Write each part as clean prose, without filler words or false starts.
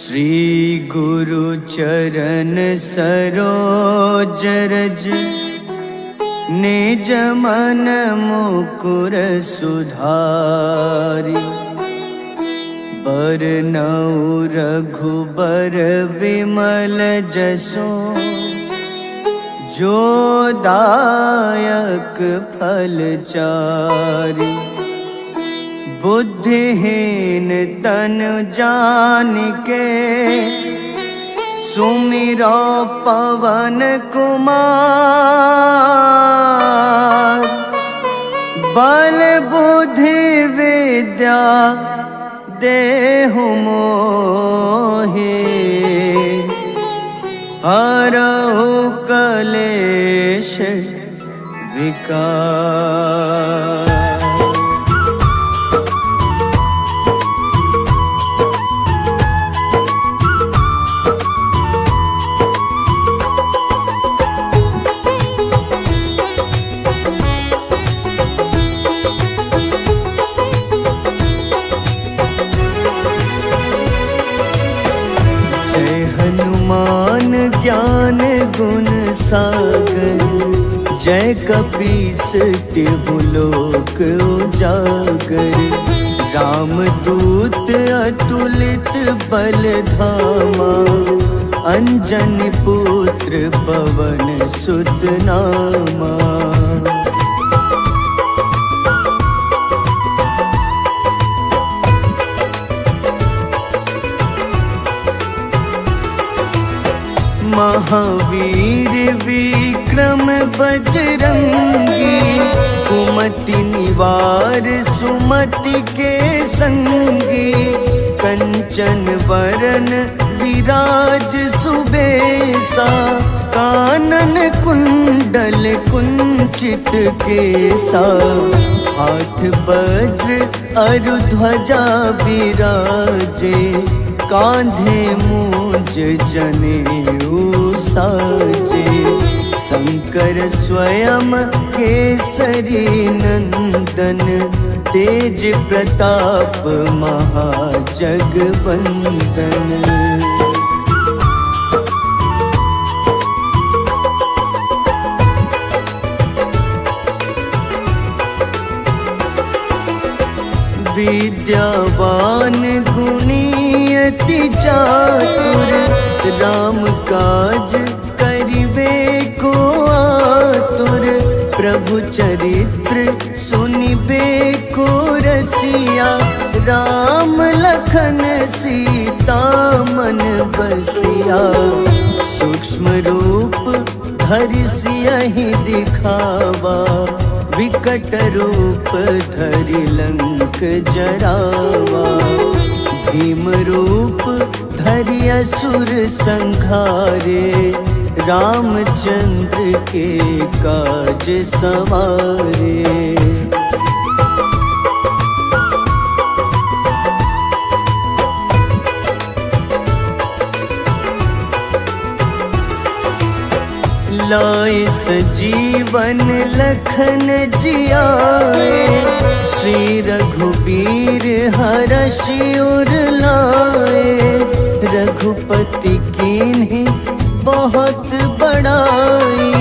श्री गुरु चरण सरोज रज निज मन मुकुर सुधारि। बरनउँ रघुबर विमल जसु जो दायक फल चारि। बुद्धिहीन तनु जानिके सुमिरो पवन कुमार। बल बुद्धि विद्या देहु मोहि हरहु कलेश विकार। हनुमान ज्ञान गुण सागर जय कपीस तिहु लोक उजागर। रामदूत अतुलित बल धामा अंजनी पुत्र पवन सुत नामा। महावीर विक्रम बजरंगी कुमति निवार सुमति के संगी। कंचन वरन विराज सुबेसा कानन कुंडल कुंचित केसा। हाथ वज्र अरु ध्वजा बिराजे कांधे मूंज जनेऊ साजे। शंकर स्वयं केसरी नंदन तेज प्रताप महाजगवंदन। विद्यावान गुणी अति चातुर राम काज करिबे को आतुर। प्रभु चरित्र सुनिबे को रसिया राम लखन सीता मन बसिया। सूक्ष्म रूप धरि सियहि दिखावा विकट रूप धरि लंक जरावा। भीम रूप धरि असुर संहारे रामचंद्र के काज सवारे। लाए सजीवन लखन जियाए श्री रघुबीर हरषि उर लाए। रघुपति कीन्ही बहुत बड़ाई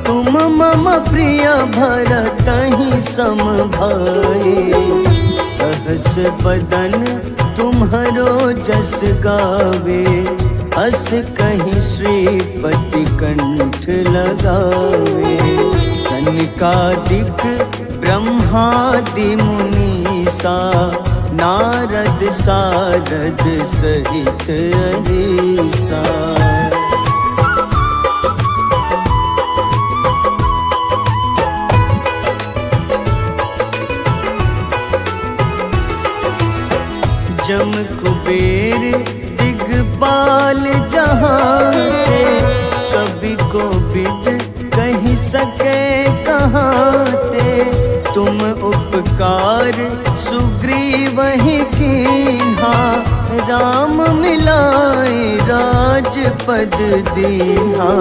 तुम मम प्रिय भरतहि सम भाई। सहस बदन तुम्हरो जस गावे अस कहीं श्रीपति कंठ लगावे। सनकादिक ब्रह्मादि मुनीसा नारद सारद सहित अहिसा। जम कुबेर दिगपाल जहाते कभी को विद कही सके कहाते। तुम उपकार सुग्रीवहि कीन्हा राम मिलाए राजपद दीन्हा।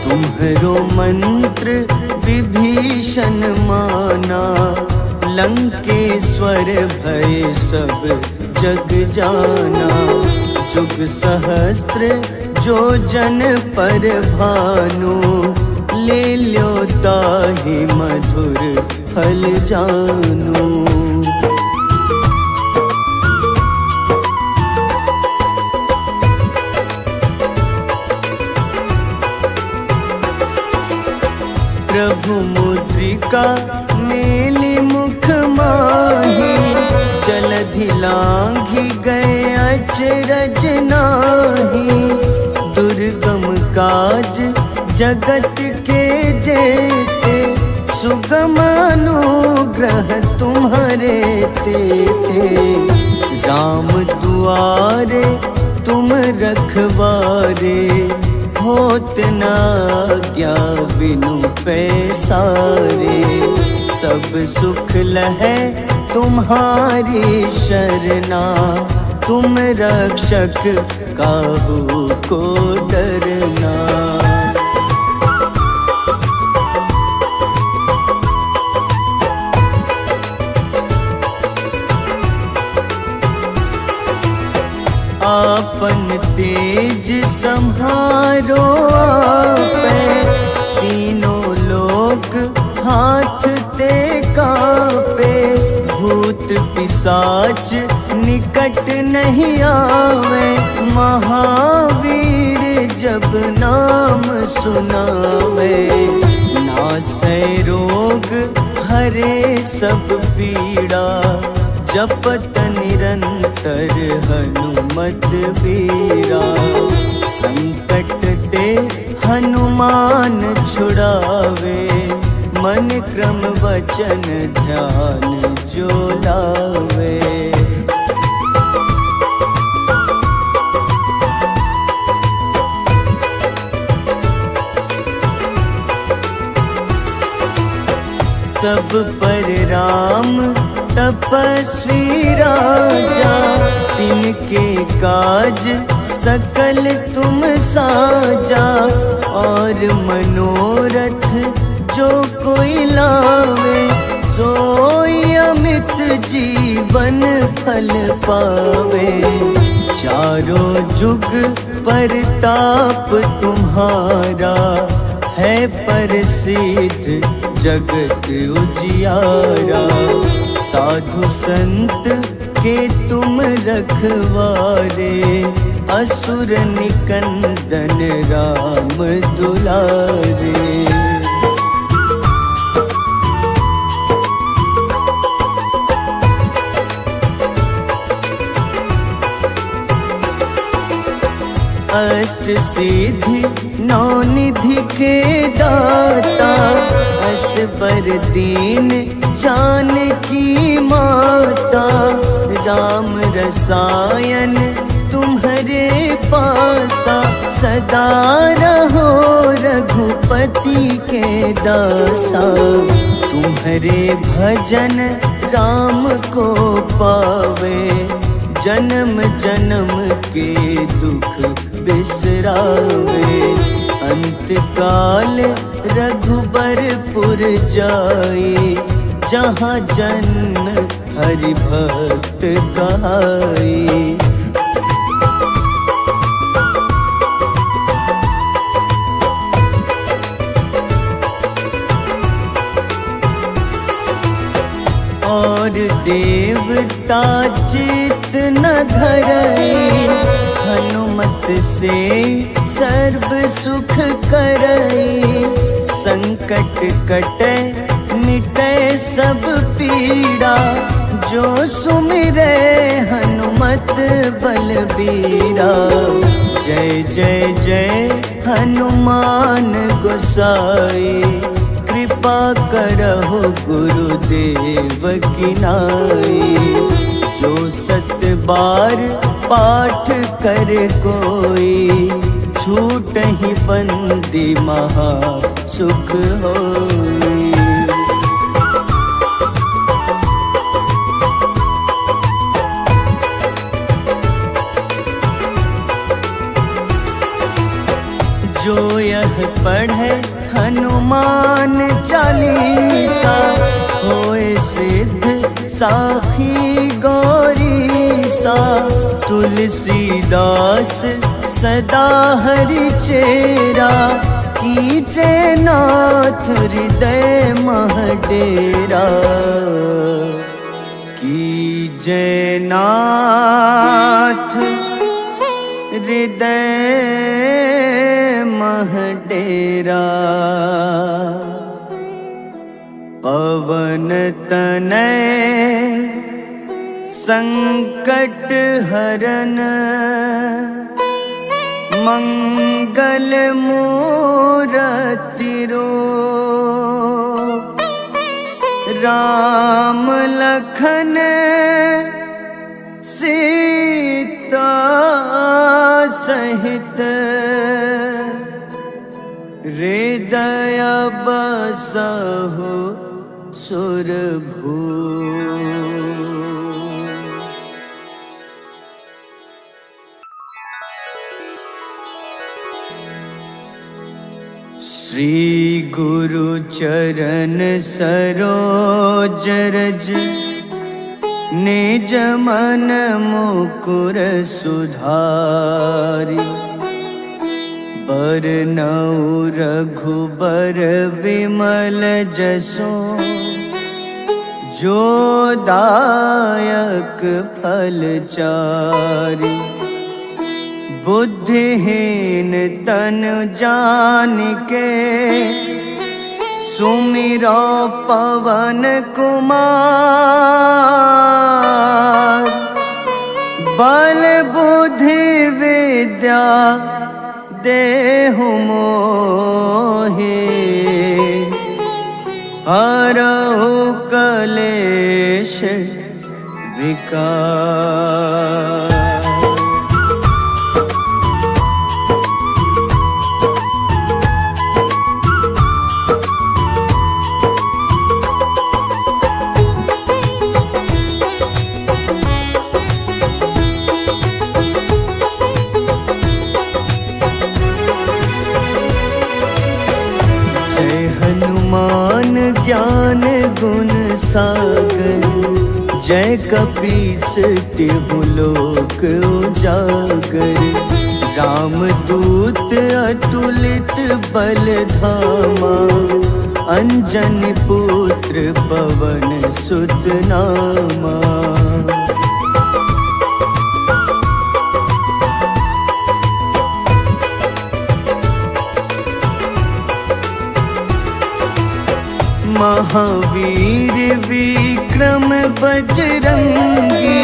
तुम्हरो मंत्र विभीषण माना लंकेश्वर भय सब जग जाना। जुग सहस्त्र जो जन पर भानु, ले ल्यो ताहि मधुर फल जानु। प्रभु मुद्रिका मेली मुख माही, जलधि लांघि गए अचरज नाही। दुर्गम काज जगत के जेते, सुगम अनुग्रह तुम्हारे तेते। राम दुआरे तुम रखवारे, होत न आज्ञा बिनु पैसारे। सब सुख लहै तुम्हारी शरणा, तुम रक्षक काहू को डरना। आपन तेज सम्हारो आपै, तीनों लोक हाथ ते कापे। भूत पिशाच निकट नहीं आवे, महावीर जब नाम सुनावे। नासै रोग हरे सब पीड़ा, जपत निरंतर हनुमत बीरा। संकट ते हनुमान छुड़ावे, मन क्रम वचन ध्यान जो लावे। सब पर राम तपस्वी राजा, तिनके काज सकल तुम साजा। और मनोरथ जो कोई लावे, सोई अमित जीवन फल पावे। चारों जुग परताप तुम्हारा, है प्रसिद्ध जगत उजियारा। साधु संत के तुम रखवारे, असुर निकंदन राम दुलारे। अष्ट सिद्धि नौ निधि के दाता, असबर दीन जानकी माता। राम रसायन तुम्हारे पासा, सदा रहो रघुपति के दासा। तुम्हारे भजन राम को पावे, जन्म जन्म के दुख बिसरावे। अंत काल रघुबरपुर जाई, जहाँ जन्म हरि भक्त कहाई। और देवता चित न धरई, हनुमत से सर्व सुख करई। संकट कटे मिटे सब पीड़ा, जो सुमिरे हनुमत बलबीरा। जय जय जय हनुमान गोसाई, कृपा करहु गुरुदेव की नाई। जो सत बार पाठ कर कोई, छूटहि बंदी महा सुख होई। जो यह पढ़े हनुमान चालीसा, होए सिद्ध साखी गौरीसा। तुलसीदास सदा हरि चेरा, कीजे नाथ हृदय मह डेरा। कीजे नाथ हृदय मह डेरा। पवन तनय संकट हरन, मंगल मूरति रूप। राम लखन सीता सहित, हृदय बसहु सुरभूप। श्री गुरु चरण सरोज रज, निज मन मुकुर सुधारि। बरनउँ रघुबर विमल जसो, जो दायक फल चारि। बुद्धिहीन तनु जानिके, सुमिरो पवन कुमार। बल बुद्धि विद्या देहु मोहि, हरहु कलेश विकार। ज्ञान गुण सागर, जय कपीस तिहु लोक उजागर। रामदूत अतुलित बल धामा, अंजनी पुत्र पवन सुत नामा। महावीर विक्रम बजरंगी,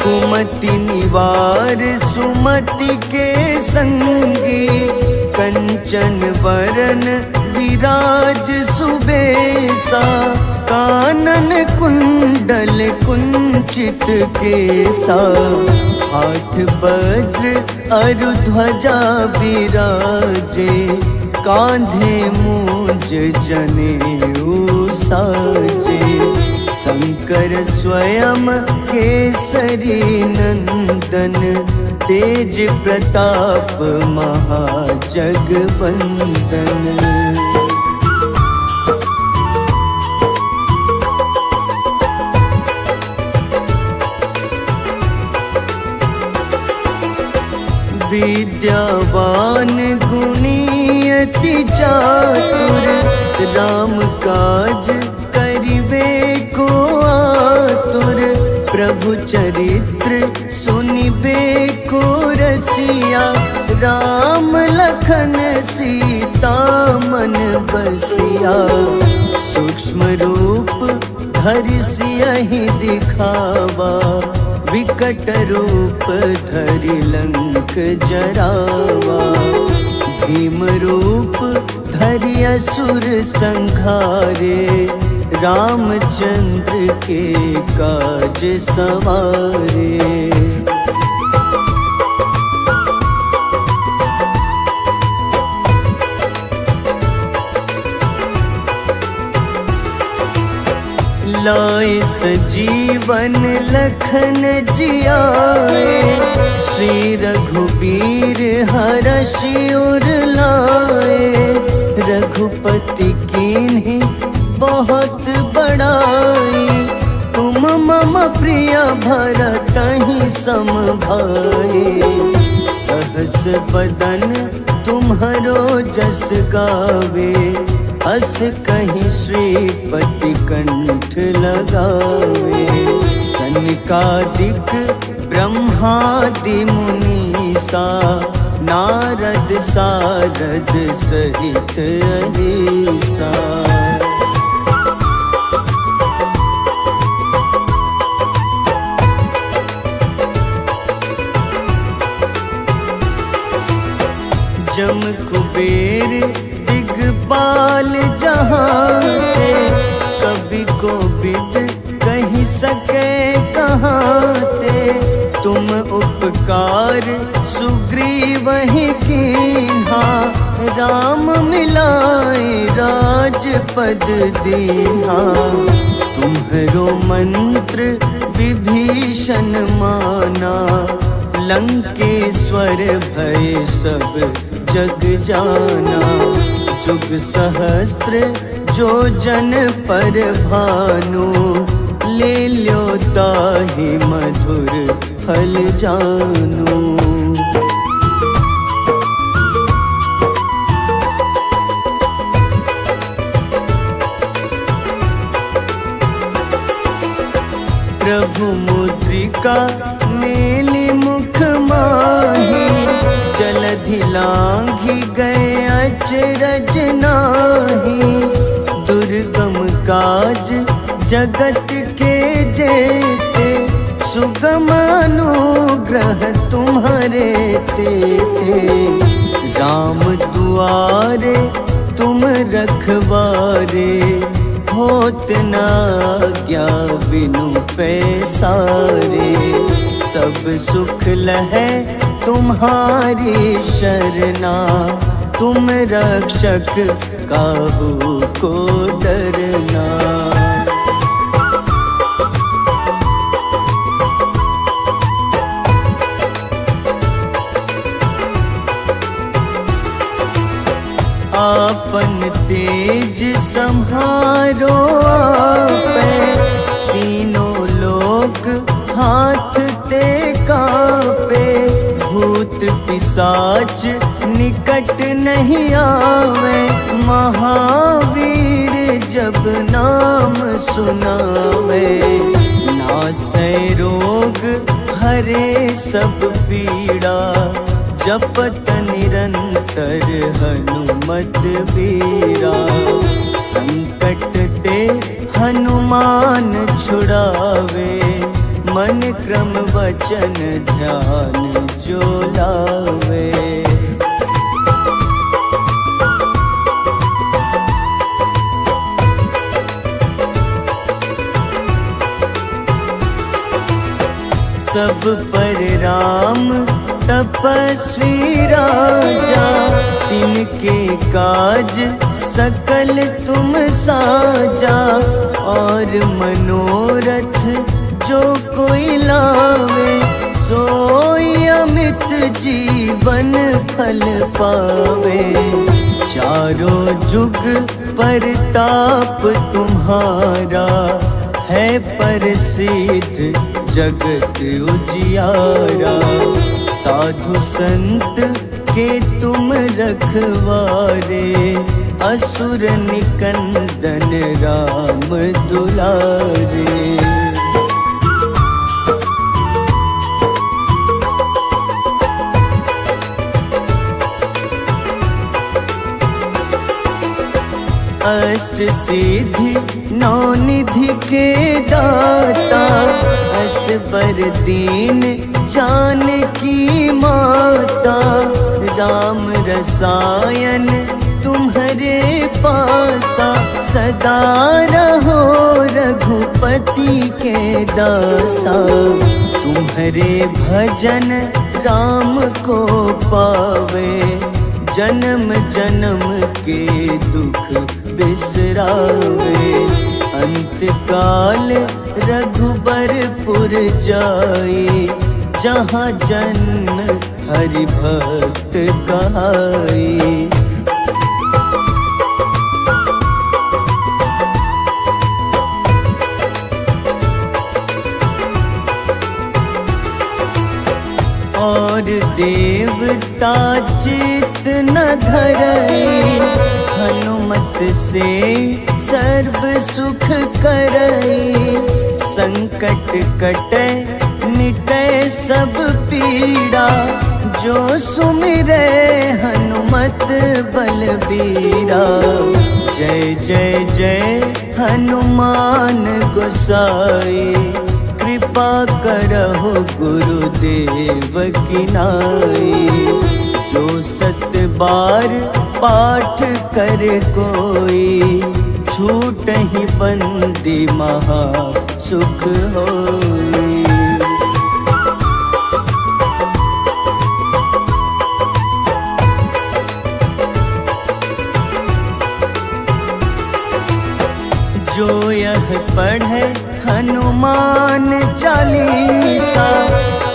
कुमति निवार सुमति के संगी। कंचन वरन विराज सुबेसा, कानन कुंडल कुंचित केसा। हाथ वज्र अरु ध्वजा बिराजे, कांधे मूंज जनेऊ साजे। शंकर स्वयं केसरी नंदन, तेज प्रताप महाजगवंदन। विद्यावान गुणी अति चातुर, राम काज करिबे को आतुर। प्रभु चरित्र सुनिबे को रसिया, राम लखन सीता मन बसिया। सूक्ष्म रूप धरि सियहि दिखावा, विकट रूप धरि लंक जरावा। भीम रूप धरि असुर संहारे, रामचंद्र के काज सवारे। लाए सजीवन लखन जियाए, श्री रघुबीर हरषि उर लाए। रघुपति कीन्ही बहुत बड़ाई, तुम मम प्रिय भरतहि सम भाए। सहस बदन तुम्हरो जस गावे, अस कहीं श्रीपति कंठ लगावे। सनकादिक ब्रह्मादि मुनीसा, नारद सारद सहित अहिसा। जम कुबेर दिगपाल जहाँ ते, कभी को विद कही सके कहाँ ते। तुम उपकार सुग्रीवहि कीन्हा, राम मिलाए राजपद दीन्हा। तुम्हरो मंत्र विभीषण माना, लंकेश्वर भय सब जग जाना। जुग सहस्त्र जो जन पर भानु, ले ल्यो ताहि मधुर फल जानू। प्रभु मुद्रिका मेली मुख माही, जलधि लांघि गए अचरज नाही। दुर्गम काज जगत के जेते, सुगम अनुग्रह तुम्हारे तेते। राम दुआरे तुम रखवारे, होत न आज्ञा बिनु पैसारे। सब सुख लहै तुम्हारी शरणा, तुम रक्षक काहू को डरना। आपन तेज सम्हारो आपै, तीनों लोक हाथ ते कापे। भूत पिशाच निकट नहीं आवे, महावीर जब नाम सुनावे। नासै रोग हरे सब पीड़ा, जपत निरंतर हनुमत बीरा। संकट ते हनुमान छुड़ावे, मन क्रम वचन ध्यान जो लावे। सब पर राम तपस्वी राजा, तिनके काज सकल तुम साजा। और मनोरथ जो कोई लावे, सोई अमित जीवन फल पावे। चारों जुग परताप तुम्हारा, है प्रसिद्ध जगत उजियारा। साधु संत के तुम रखवारे, असुर निकंदन राम दुलारे। अष्ट सिद्धि नौ निधि के दाता, असबर दीन जानकी माता। राम रसायन तुम्हारे पासा, सदा रहो रघुपति के दासा। तुम्हारे भजन राम को पावे, जन्म जन्म के दुख बिसरावे। अंत काल रघुबरपुर जाई, जहाँ जन्म हरि भक्त कहाई। देवता चित न धरई, हनुमत से सर्व सुख करई। संकट कटे मिटे सब पीड़ा, जो सुमिरे हनुमत बलबीरा। जय जय जय हनुमान गोसाई, कृपा करहु गुरुदेव की नाई। जो 7 बार पाठ कर कोई, छूटहि बंदी महा सुख होई। जो यह पढ़े हनुमान चालीसा,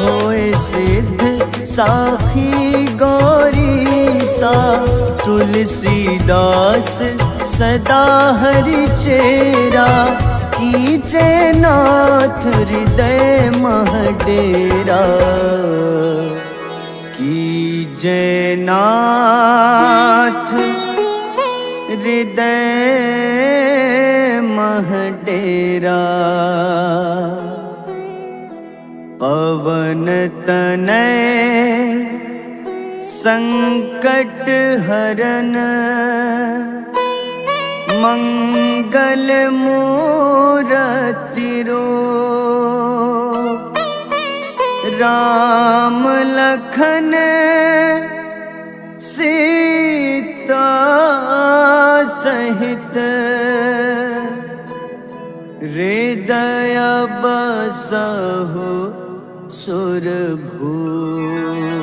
होए सिद्ध साखी गौरीसा। तुलसीदास सदा हरि चेरा, कीजे नाथ हृदय मह डेरा। कीजे नाथ हृदय मह डेरा। पवन तनय संकट हरन, मंगल मूरति रूप। राम लखन सीता सहित, हृदय बसहु सुरभूप।